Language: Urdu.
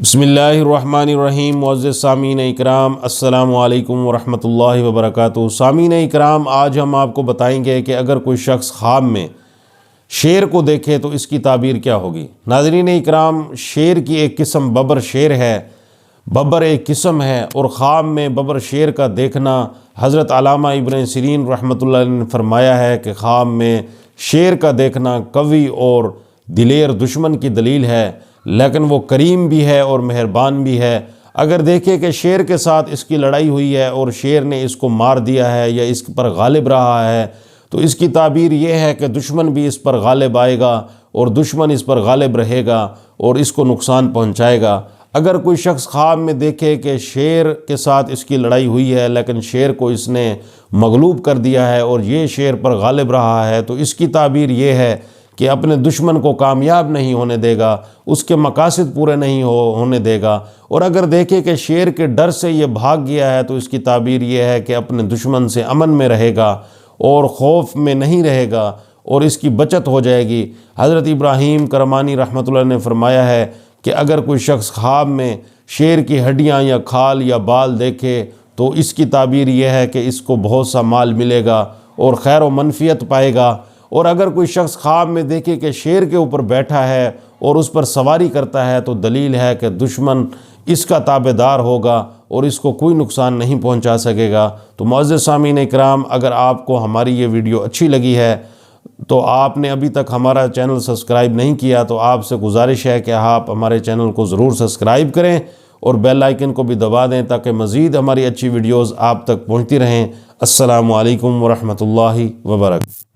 بسم اللہ الرحمن الرحیم۔ معزز سامعین اکرام، السلام علیکم ورحمۃ اللہ وبرکاتہ۔ سامعین اکرام، آج ہم آپ کو بتائیں گے کہ اگر کوئی شخص خواب میں شیر کو دیکھے تو اس کی تعبیر کیا ہوگی۔ ناظرین اکرام، شیر کی ایک قسم ببر شیر ہے، ببر ایک قسم ہے، اور خواب میں ببر شیر کا دیکھنا حضرت علامہ ابن سیرین رحمۃ اللہ علیہ نے فرمایا ہے کہ خواب میں شیر کا دیکھنا قوی اور دلیر دشمن کی دلیل ہے، لیکن وہ کریم بھی ہے اور مہربان بھی ہے۔ اگر دیکھے کہ شیر کے ساتھ اس کی لڑائی ہوئی ہے اور شیر نے اس کو مار دیا ہے یا اس پر غالب رہا ہے، تو اس کی تعبیر یہ ہے کہ دشمن بھی اس پر غالب آئے گا اور دشمن اس پر غالب رہے گا اور اس کو نقصان پہنچائے گا۔ اگر کوئی شخص خواب میں دیکھے کہ شیر کے ساتھ اس کی لڑائی ہوئی ہے لیکن شیر کو اس نے مغلوب کر دیا ہے اور یہ شیر پر غالب رہا ہے، تو اس کی تعبیر یہ ہے کہ اپنے دشمن کو کامیاب نہیں ہونے دے گا، اس کے مقاصد پورے نہیں ہونے دے گا۔ اور اگر دیکھے کہ شیر کے ڈر سے یہ بھاگ گیا ہے، تو اس کی تعبیر یہ ہے کہ اپنے دشمن سے امن میں رہے گا اور خوف میں نہیں رہے گا اور اس کی بچت ہو جائے گی۔ حضرت ابراہیم کرمانی رحمۃ اللہ نے فرمایا ہے کہ اگر کوئی شخص خواب میں شیر کی ہڈیاں یا کھال یا بال دیکھے تو اس کی تعبیر یہ ہے کہ اس کو بہت سا مال ملے گا اور خیر و منفیت پائے گا۔ اور اگر کوئی شخص خواب میں دیکھے کہ شیر کے اوپر بیٹھا ہے اور اس پر سواری کرتا ہے، تو دلیل ہے کہ دشمن اس کا تابع دار ہوگا اور اس کو کوئی نقصان نہیں پہنچا سکے گا۔ تو معزز سامعین اکرام، اگر آپ کو ہماری یہ ویڈیو اچھی لگی ہے تو آپ نے ابھی تک ہمارا چینل سبسکرائب نہیں کیا، تو آپ سے گزارش ہے کہ آپ ہمارے چینل کو ضرور سبسکرائب کریں اور بیل آئیکن کو بھی دبا دیں تاکہ مزید ہماری اچھی ویڈیوز آپ تک پہنچتی رہیں۔ السلام علیکم ورحمۃ اللہ وبرکاتہ۔